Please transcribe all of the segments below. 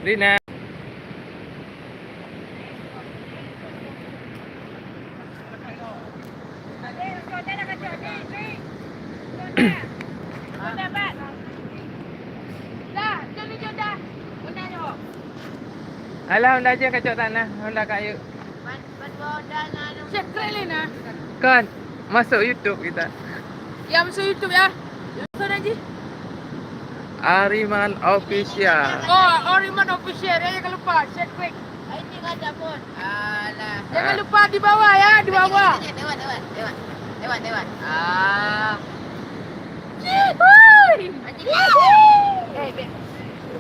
Rina. Alah, Honda je kacau tanah. Honda kayu. Kan masuk YouTube kita. Ya, masuk YouTube ya. Mana je? Ariman Official. Oh, Oriman Official. Jangan lupa share quick. Ini kan ada pun. Alah. Jangan lupa di bawah ya, di bawah. Lewat. Ah.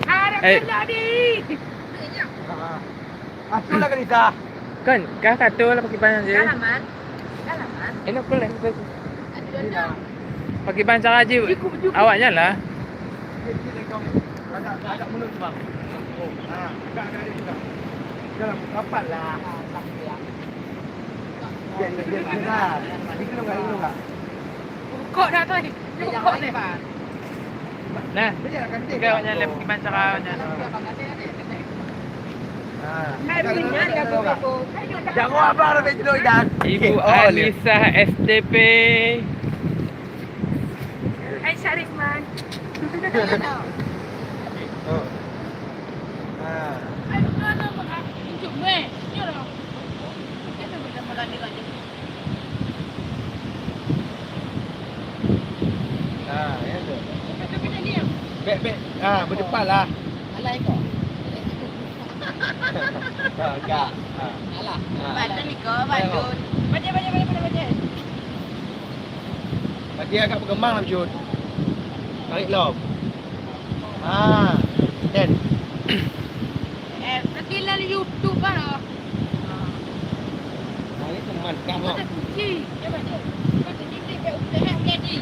Harap tadi. Aku lah kereta. Kan kah kata lah pakai ban je. Kalaman. Ini aku lah. Pakai ban cara je. Awaknya lah. Agak mulut bang. Oh, agak ada juga. Dalam rapat lah. Biar. Ini enggak. Kok dah tu. Kok ni. Nah, tiga awaknya lah pakai ban cara awaknya. Jangan apa lebih dulu dan. Ibu Alisa SDP. Hai Syarifman. Oh. Ayo mana mak? Tunjuk meh. Ya dah. Ya tu. Tapi nak diam. Baik. Berdepan lah. Alai kau. Agak. Alah. Badan ni kau, badan. Baca. Bagi agak berkembang lah Jun. Tarik lob. Dan. Nanti lalu YouTube kan. Ini teman kamu. Kita kunci. Ya baca. Baca ni dia usaha jadi.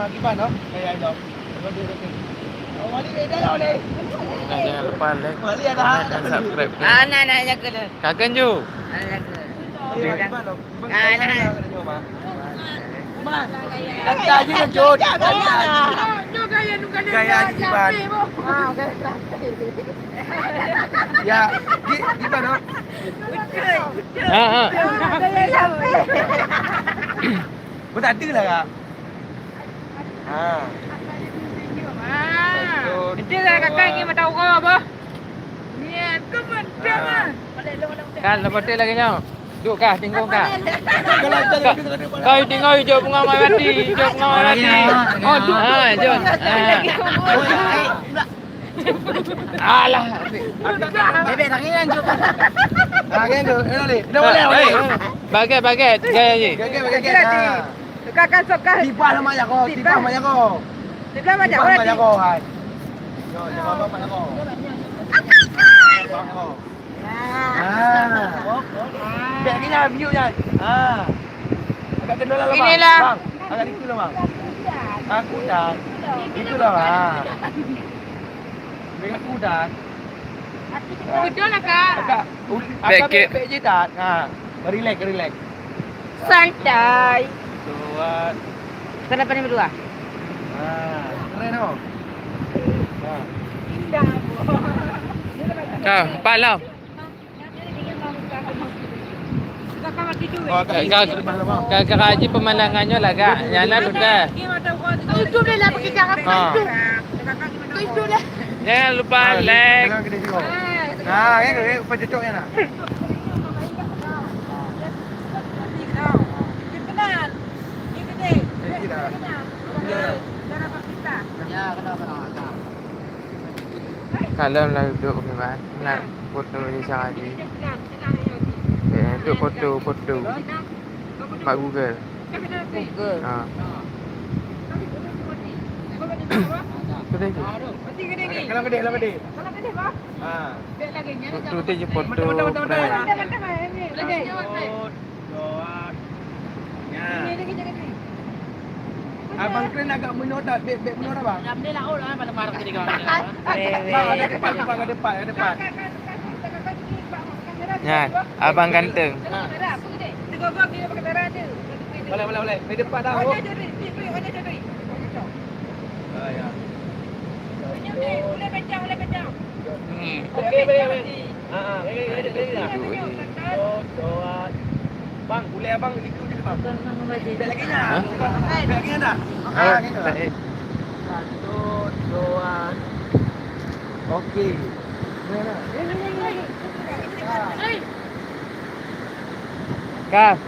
Gimana? Kayak itu. Oh, mali dah ni. Nah, jangan lupa like, Mali ada. comment dan subscribe. Anak jaga dah. Kagan ju. Anak jaga. Gimana? Nah. Kata aja kan Jun. No gaya nukan dia. Gaya Jiban. Ya, gimana? Kau tak ada lah kak? Itu lah kakak ingin tahu kau apa? Niat kau macam. Kan lepas tu lagi nyau. Duk kah, tinggal kah? Kalau Kau tinggal hijau bunga mawati, hijau bunga mawati. Oh, duk. Jom. Alah. Bebek tak kira juga. kan tu, ni. Dah boleh. Bagai gaya je. Okey. Kakak sokah. Tiba nama ya kau, tiba nama ya kau. Tiba macam Tiba nama mana? ya kau, hai. Yo, jangan apa ya kau. Biar kita view nya. Agak kena lah bang. Inilah. Bang, agak itu lah bang. Aku dah. Itulah bang. Dengan kuda. Betul lah kak. Agak baik je tak? Relax. Santai. Tuan. Sana pandai berdua. Keren tau. Indah. Kau, empat lah. Kakak mati tu. Kau haji pemandangannya lah kak. Nyala sudah. Itu dia lah pergi cakap itu. Itu dah. Jangan lupa like. Jangan gede juga. Kan pencocoknya nak. Kenal. Ini gede. Tidak. Ya, kenapa? Kalau nak duduk bagaimana? Nak foto di Syahadi. Duduk foto. Mak Google. Google. Sudah je. Kalau gede. Tu je foto. Abang keren agak menodal, beg menodal bang. Jam dia laut lah pada marah sini kawan. Bang ada depan, bang ada depan, ada depan. Ya, abang ganteng. Tegak-tegak dia pakai darah dia. Boleh. Di depan dah. Ada jadi. Ada jadi. Ya. Boleh kencang. Okey, boleh. Ready dah. Bang, boleh abang liku je bang. Beg lagi dah. Beg lagi dah. Satu, dua. Okey. Kah,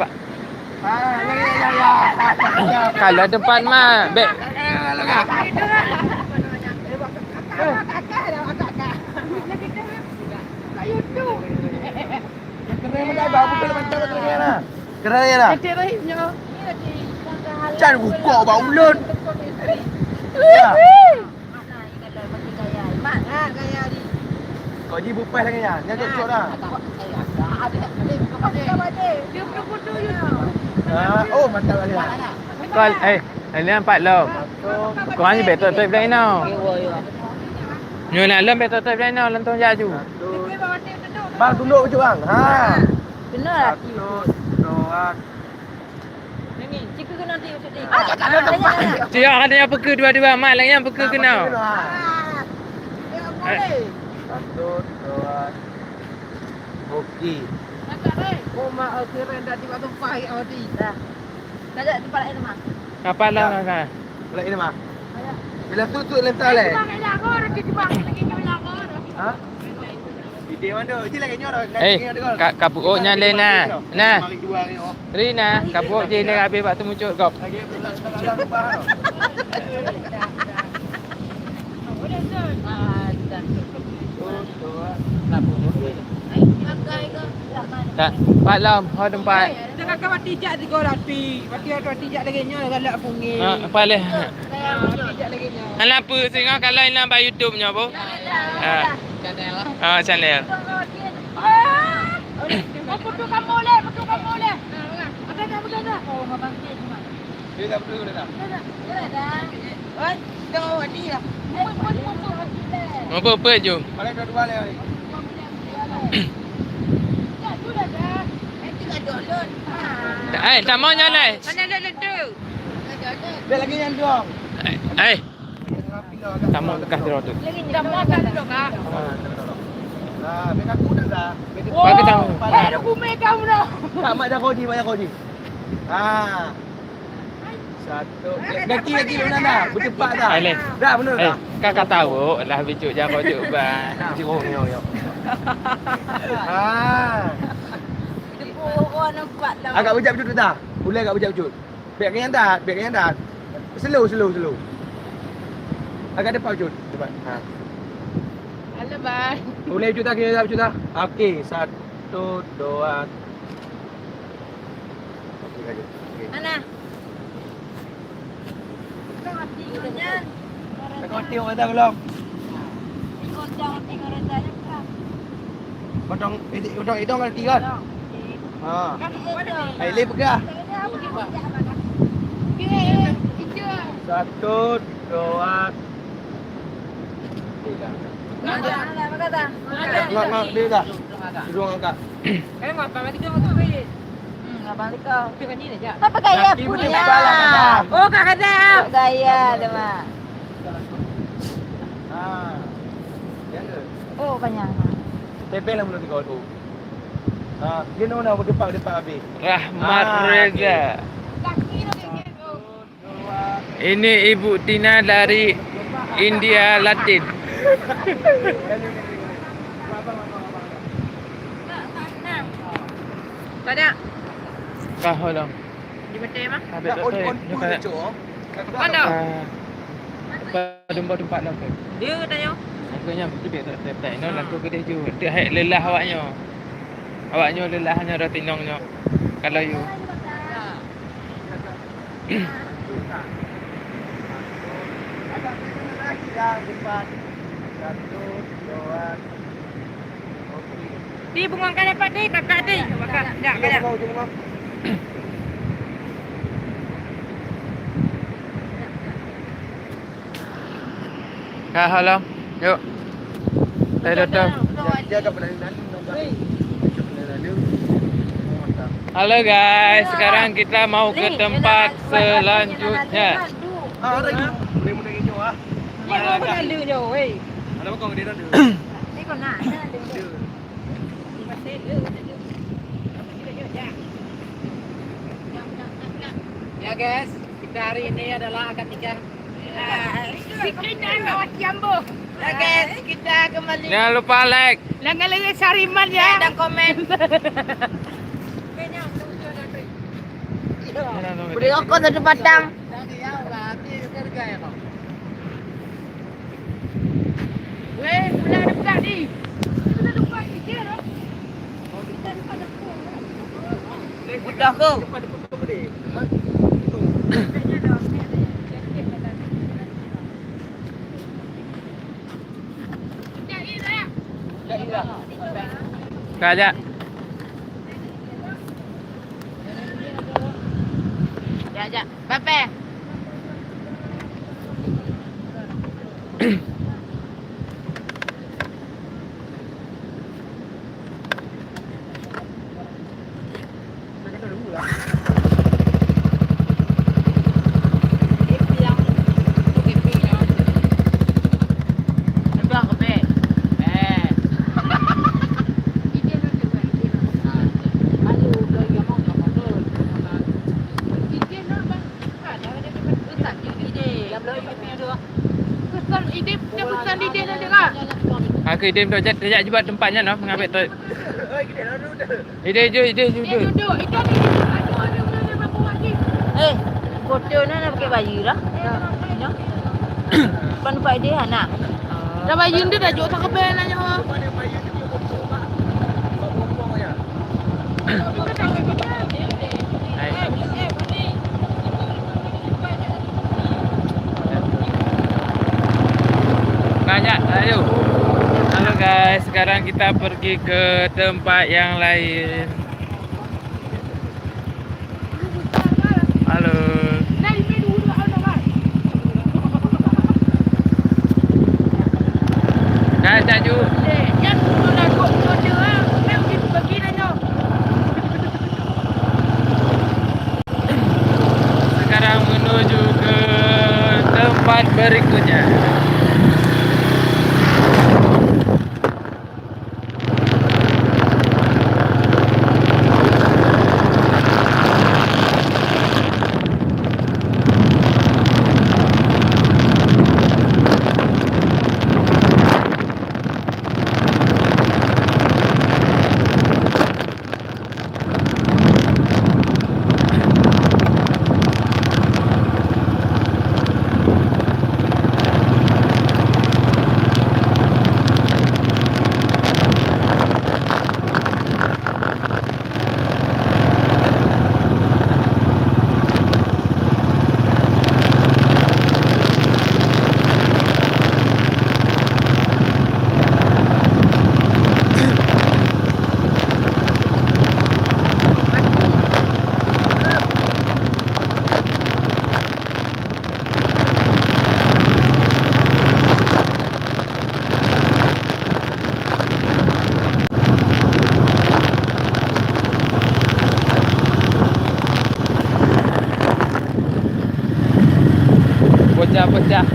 Ya. kalau depan mah beg. Keren mana abang? Bukan macam keren lah. Keren lah. Jangan buka bau ulut. Ya. Kau ji bupai lagi ya. Dia cocok dah. Oh, mantap lagi lah. Kau ini nampak lo. Kau hanya betul betul dah ini. Nyo nak lem betul betul dah ini, lentong jaju. Bang tunduk je bang. Ha. Benar. Satu, dua. Cikgu kena nanti usut dia. Dia ada yang peka dua-dua, mak lagi yang peka kena. Satu, dua. Okey. Oh, mak keren dah di waktu pahit awak Dah. Kajak tempat lain mah. Kapal lah kakak. Boleh ini mah. Bila tu lentar leh. Ha? Video mana? Je lagi nyorok. Kapuk nyalin nah. Nah, Mari dua ni. Rina, kapuk je dia habis waktu muncul kau. Lagi belah lupa. Tak, Pak Lam, ho tempat. Tengah kawan tijak tiga rati. Waktu tijak lagi nya galak pungi. Apa leh? Tijak lagi nya. Kenapa singa kalau ini nampak YouTube nya bu? Channel. Betul kamu boleh. Ada. Oh, abang dia cuma. Dia dah betul dah. Oi, dah ni lah. Apa jom? Balik dua-dua leh ni. Tak mau nyalai. Mana ada tu? Dia lagi yang dua. Tak mau dekat dia tu. Tak mau tak duduk ah. Nah, mereka kuda dah. Bagi tahu. Aku megang dah. Tak mak dah kodi. Ha. Satu. Lagi benar dah. Bercepat dah. Aleh. Dah benar dah. Kakak tahu lah bijuk jangan bijuk bah. Yo. Ha. Orang nampak dah. Agak bejap tu dah. Boleh agak bejap cut. Biar yang dah. Slow. Agak depan cut. Depan. Ha. Alah bang. Boleh cut dah. Okey, satu, dua. Okey lagi. Okey. Mana? Kau mati kan? Kau tengok dah belum? Kau jangan tengok rendahnya kan? Udang hidung ada tiga. Ha. Lep pergi. Satu, dua. Tiga. Apa kata? Ngak dia dah. Hidung angkat. Apa mati kau tu pergi. Abang kau. Tengok ni aja. Apa gaya Kaki punya? boleh balang dah. Oh, kak kata. Gaya dia mah. Ha. Yang ke? Oh, banyak. Tepel lah mulut kau tu. Ha, dia nak depan habis. Rahmat Reza. Kaki tu gitu. Ini Ibu Tina dari India Latin. Tak ada. Kah holang. Di betul mah. Habis Tak tu. on cok. Mana? Tempat lah. Dia tanya. Aku nya betul tak. No lagu gede ju. Dia hak lelah awaknya. Awaknya lelahnya dah tinongnya. Kalau you. Agak lagi dah depan. Satu, dua. Okey. Di bunga kan dapat di kakak di. Bakal. Tak ada. Jangan mau. Kak, halo. Yuk. Saya tutup. Dia agak berani-berani. Halo guys, sekarang kita mau ke tempat selanjutnya. Ah, ada lagi. Boleh hijau ah. Ni kau pernah lu je, weh. Ada apa kau dia dah? Ni kau nak lu. Masih lu. Ya guys, kita hari ini adalah akad nikah. Sikit dah nak jambu. Ya guys, kita kembali. Jangan lupa like. Langgar lagi sariman ya. Dan komen. Beri rokok satu batang. Weh, pula dekat ni. Kita dekat ni je dah. Budak kau. Kak aja. Ya. Pepe. Aku ide untuk jejak juga tempatnya noh mengambil tu. Ide. Duduk. Itu ni. Ada berapa lagi? Foto ni nak pakai baju lah. Ya. Pan nampak dia nak. Dah baju dia dah jual tak kebel nanya. Banyak, ayo. Halo guys, sekarang kita pergi ke tempat yang lain. Halo. Dari menu dulu kan. Dah Caju. Yang dulu dah dua dia ah. Nak pergi nanya. Sekarang menuju ke tempat berikutnya. Pecah-pecah.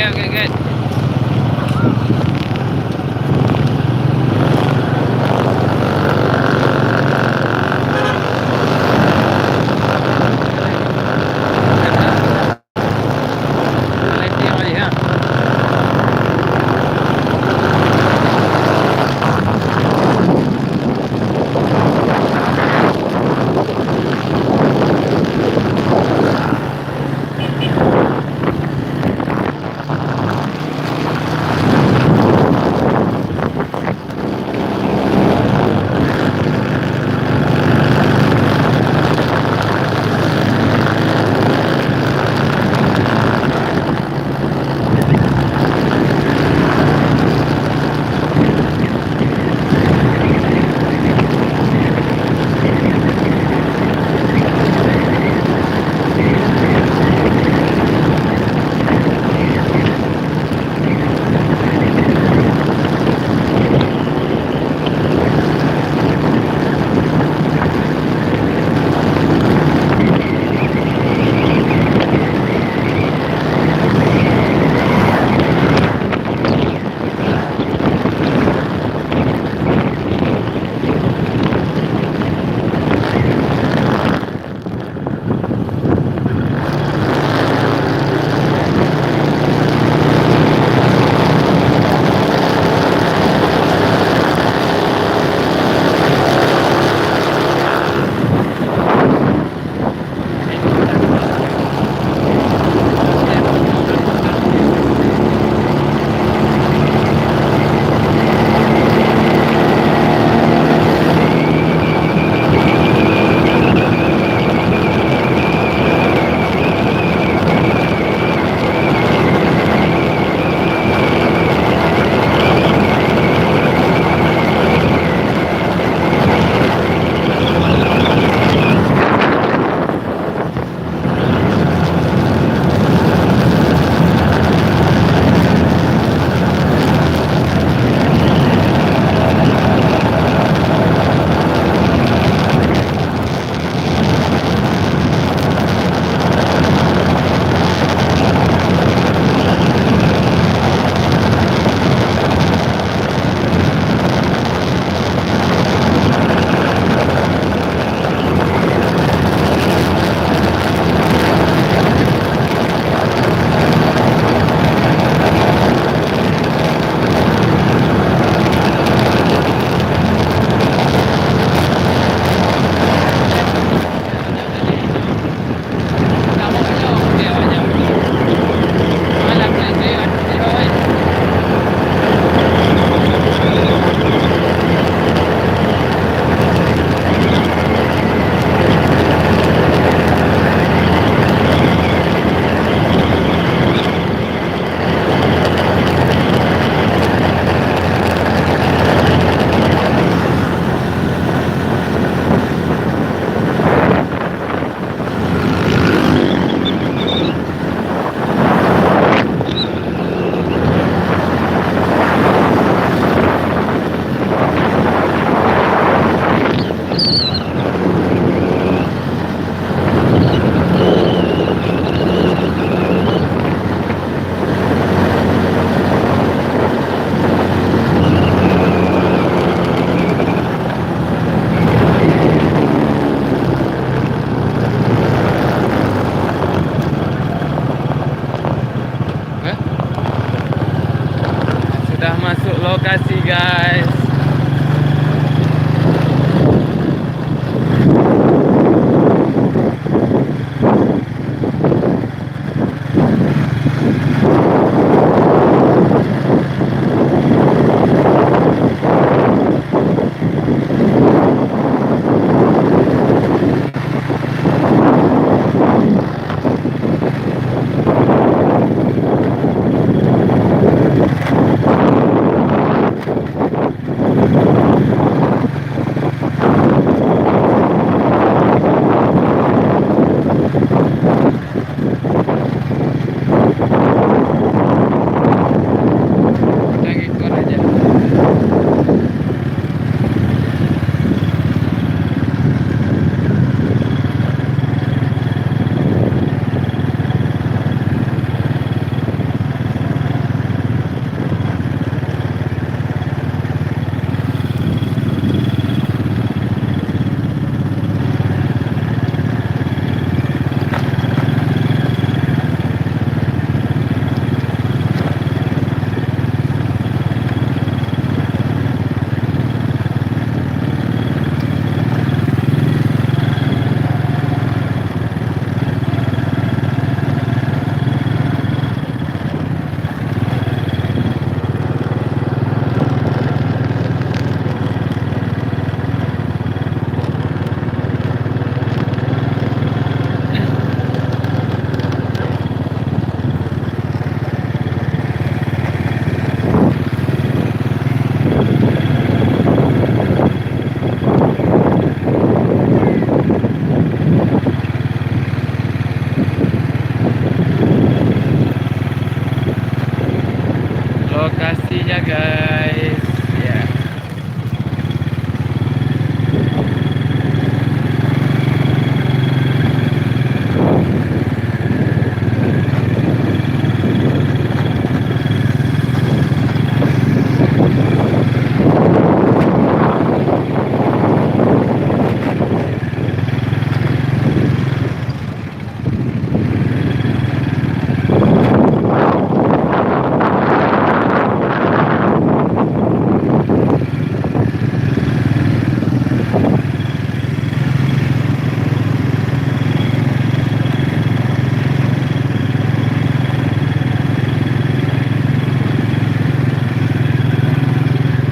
okey. Lighting balik ha. lokasi guys. lokasinya guys. Ya.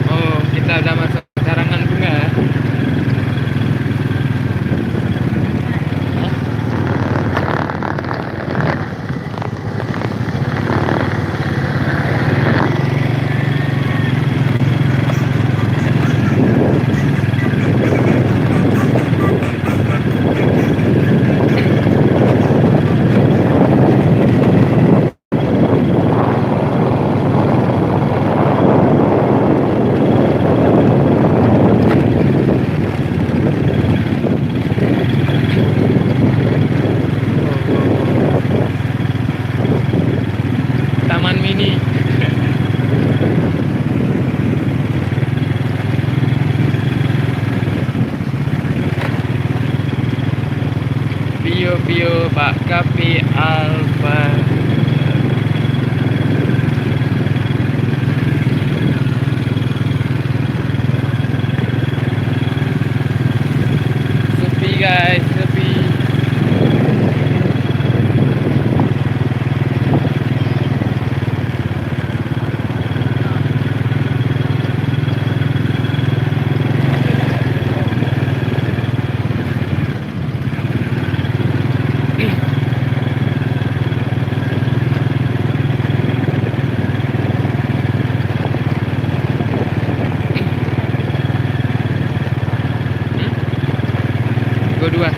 Oh, kita udah masuk karangan bunga. Taman mini. Bio Pak Kapi Alfa. Sepi guys, sepi. Gua dua.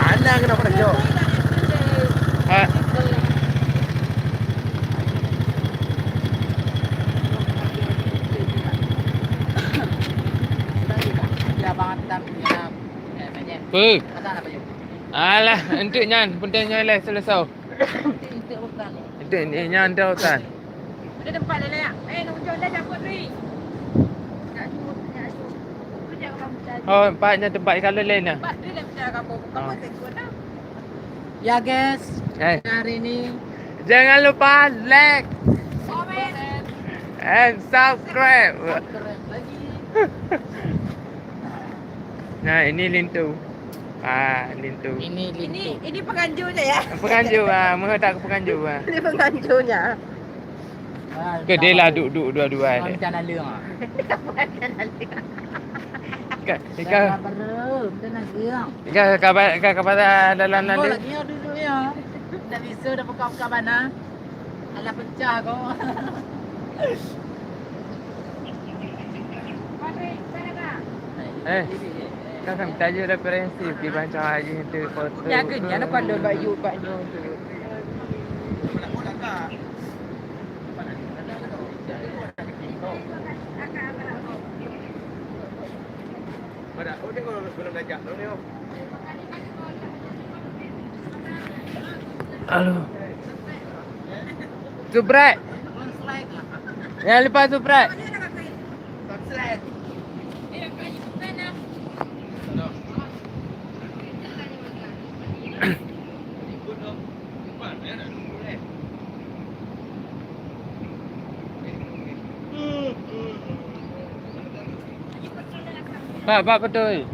Anda kenapa nak jauh? Ah, apa? Alah, entuk nyan, pentingnya lah selesai. Itu bukan. Entuk ni nyan dah hutan. Ada tempat lain. Nombor John dah jemput ni. Nak suruh. Kau jangan kamu cari. Oh, tempatnya tempat kalau lain lah. Pak dia dah bicara kamu. Kamu tekut dah. Ya guys, Eh, hari ini jangan lupa like Komen. and subscribe. lagi. Nah, ini lintu. Lintu. Ini penganjurnya ya. Penganjur menghentak ke penganjur Ini penganjurnya. Ke dia lah duduk dua-dua dia. Macam รื่องอ่ะ Ika baru macam รื่อง Ika kepada dalam Kau nanti. lagi yang duduk ya. Dah bisa dah buka-buka mana. Alah pecah kau. Patrik, sana kah? Kau kan tajuk referensi di bancang haji itu foto. Jaganya nak pandai baju tu. Halo. Subscribe. Jangan lupa subscribe. Pak betul.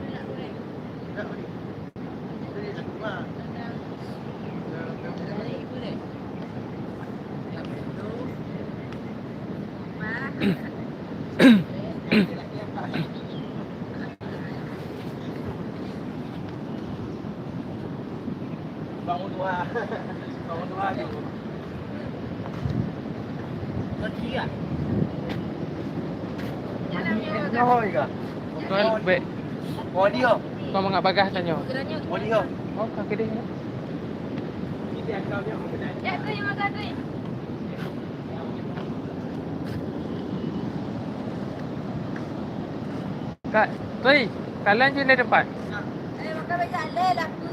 Bangun dua. Bangun dua aja. Ketiga. Nyoy ka. Tuan be. Body ho. Kau mengak bagah tanya. Body ho. Oh, kaki dia. Ya, tu yang makan tu. Kak, Tui, kalian je di depan. Makan banyak le lah tu.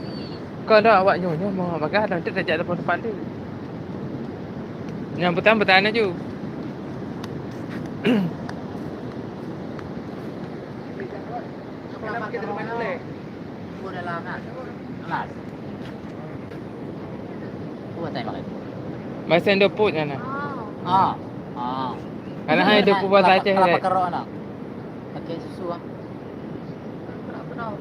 Kau dah awak nyonya mau bagah dah kita dah depan depan tu. Yang bertahan aja. Kenapa kita main le? Buat dalam nak. Alas. Buat tay makan. Masa endo put kan. Ah. Ah. Kalau hai dia buat saja Kelapa dia. kerok nak. Pakai susu ah. Kerok kerok.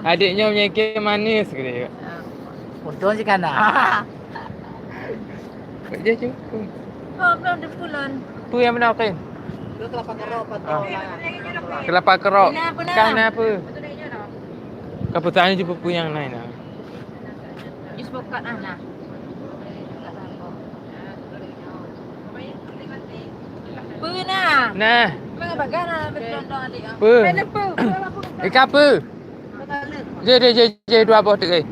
Adiknya menyekir manis ke dia. Untung je kan nak. Dia je. Oh, belum di bulan. Tu yang mana kan? Itu kelapa kerok patut. Kelapa kerok. Benar. Kan apa? Betul dah je dah. Keputusan juga pu yang lain lah. Jus bokat ah nah. Puna. Nah, Mana bagan ah berdondong adik ah. apa? Kenapa? Ikan apa? Je dua buah tu ke?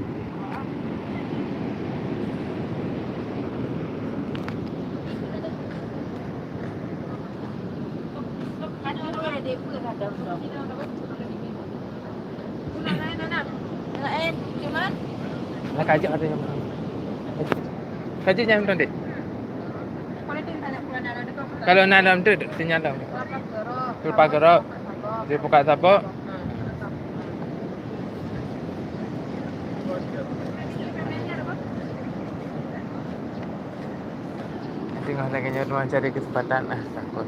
Nak kajak ada yang mana? Kajak yang mana? Kalau nak dalam tu tinggal dalam. Kelapa kerok. Dia buka tapok. Tengok lagi tuan cari kesempatan lah takut.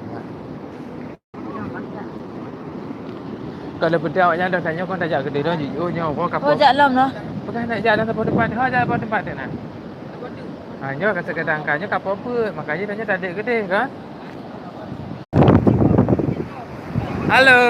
Kalau betul awaknya dah tanya kau tak jak kedai dah jujur nyawa kau kapal. Oh, jak lam lah. Bukan nak jalan tempat depan. Ha jalan tempat dia nak. Hanya kadang-kadang kanya kapal apa. Makanya tanya tak ada kedai kan? Halo.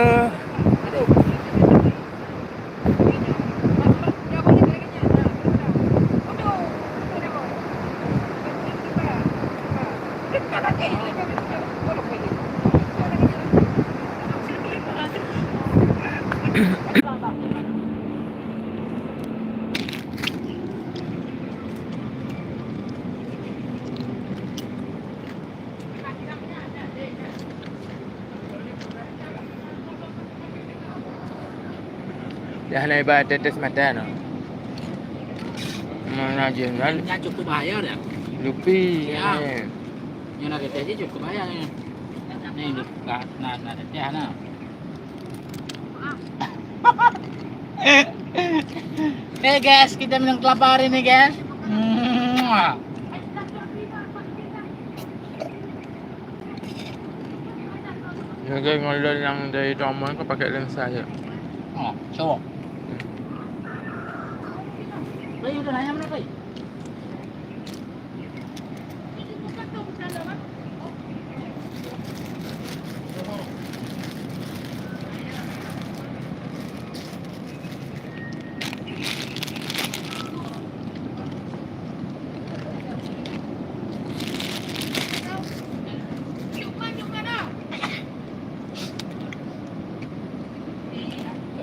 Dah nak ibarat tetes mata no. Mana je kan? Yang cukup bahaya dah. Lupi. Ya. Ya. Yang nak teteh cukup bahaya ni. Ni nak teteh nah. Hey guys, kita minum kelapa hari ni guys. Jaga ngolol yang dari drama kau pakai lensa je. Oh, coba. Bayi udah nanya mana bayi?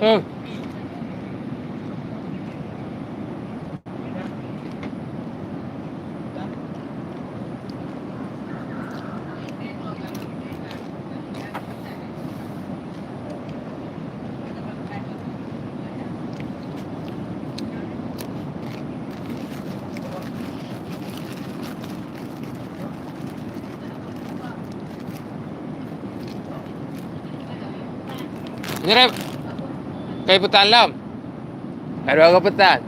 Oh. Nyerep. Kayak petan lam. Ada orang petan.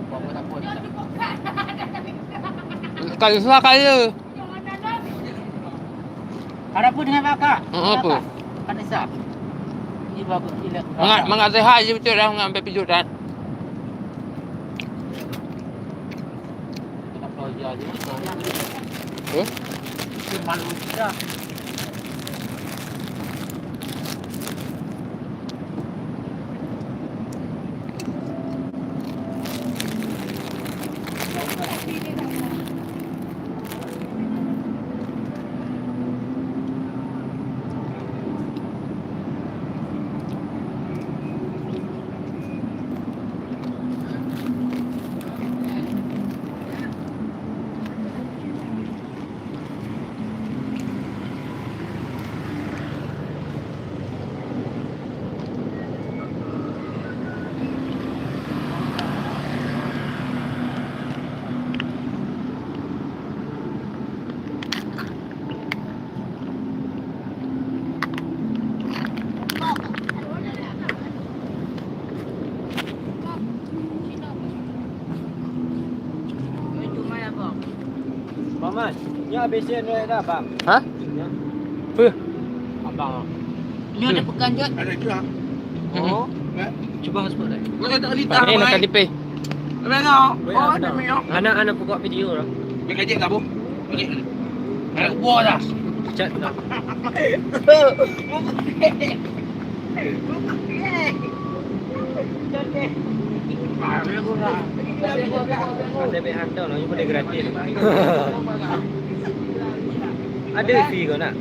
Kali susah kali. Ada pun dengan kakak. Apa? Anissa. Ini bagus gila. Mangat sehat je betul dah mengambil pijut dah. Kita pelajar je. Eh? Itu malu dah. Maman, ni habisnya ni dah bang. Ha? Ya. Apa? Abang. Ni ada pekan je. Ada juga. Oh. Cuba hotspot dah. Boleh tak Pak ni nak kali pay. Anak-anak buka video lah. Dia kajik tak bu? Kajik. Anak buah dah. Cat dah. Ada be hantar lah, ni boleh gratis. Ada fee kau nak?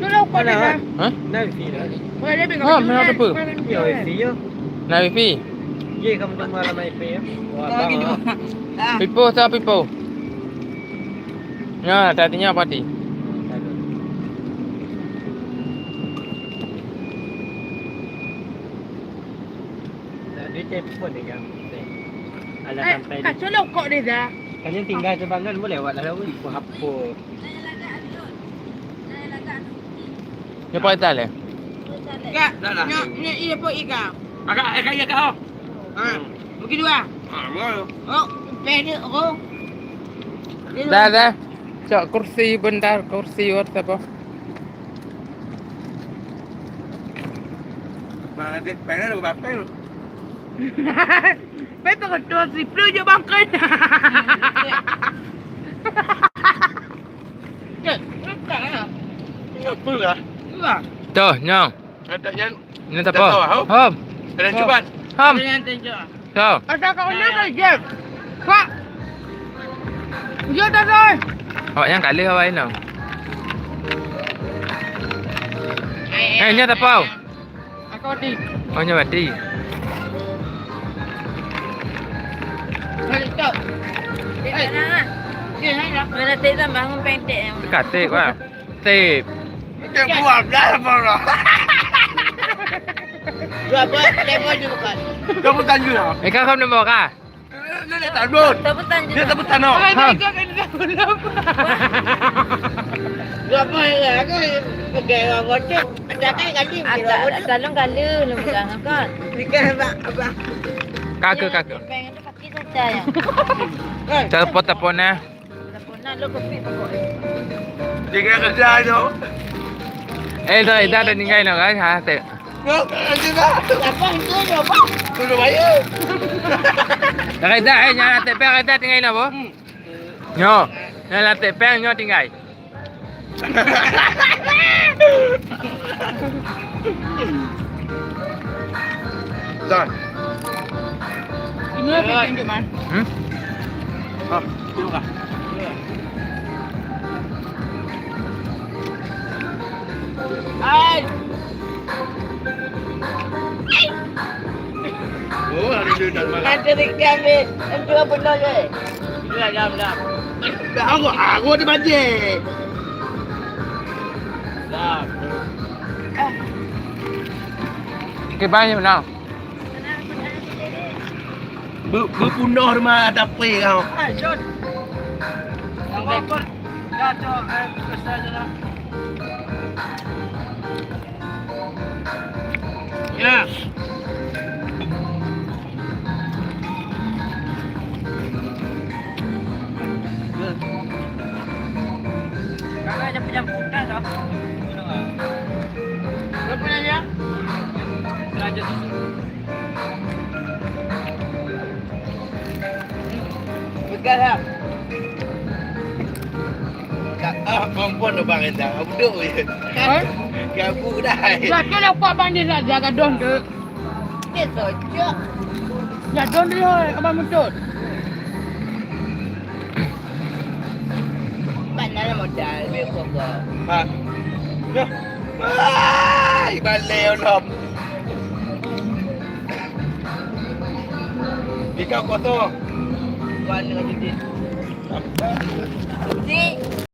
Tolong kau Mana? dah. Ha? Nak fee dah. Boleh lebih Ha, mana ada apa? Ya fee ya. Nak wifi? Ye kamu tunggu malam IP ya. Wah, bang. Pipo sa pipo. Ya, tadinya apa ti? Dia telepon dia kan. Alah Eh, sampai kat tolong kau dia dah. kalian tinggal Tebangan boleh lewat lah weh. Apa? Ya pak tal le. Kak, ni ia pun ikan. Agak kaya kau. Ha. Bagi dua. Mau. Oh, pede oh. Dah. Cok kursi bentar, kursi apa? Mana dia pengen lu bapak lu. Pepe ketua si Flu je bangkai. Apa lah? Wah. Tuh, nyong. Ada yang Ini apa? Hom. ada cuban. Hom. Jangan tunjuk. Tuh. Asal kau nak ke je? Pak. Dia dah dah. Awak yang kali awak ini. Ini apa? Aku di. Oh, nya mati. Balik tak. Eh, dia nak. Mana tak tambah bangun pendek. Katik wah. Tip. Dia buat dah apa? Dua buat lemon juga kan. Kamu tanya lah. Kau kamu nak bawa? Dia tak bot. Tabutan je. Dia tak betan no. Ay, ay, dua apa ya? Aku pakai orang kocok. Ada kan kali. Kalung kala lu pegang kan. Fikir apa? Kakak. Pengen tu kaki saja yang. Telepon nah. Nak lu kopi pokok. Dia kerja tu. Dah tinggal nak kan? Ha, teh. Apa itu ya, Pak? Sudah bayar. Dah nyala teh peng dah tinggal nak apa? Nyo. Nyala teh peng nyo tinggal. Dah. Ini apa tunjuk man? Ah, tengok. Ay, Oh, ada duit dalam malam. nanti dia ambil. Itu apa benda je? Dah. Aku ada bajet. Dah. Ke banyak nak. Berpunah rumah dapur kau. Ay, John. Apa? Dah, John. Kesal je lah. Ya. Berapa nanya? Derajat susu. Betul tak? Perempuan tu bang Endang. Apa duk je? Kan? Gabu dah. Kan apa bang dia nak jaga don ke? Dia sojok. Ya don dia abang muncul. Mana modal dia kok. Ha. Yo. Ai, baleo nom. Ikaw ko to. Bukan dengan judi. Judi.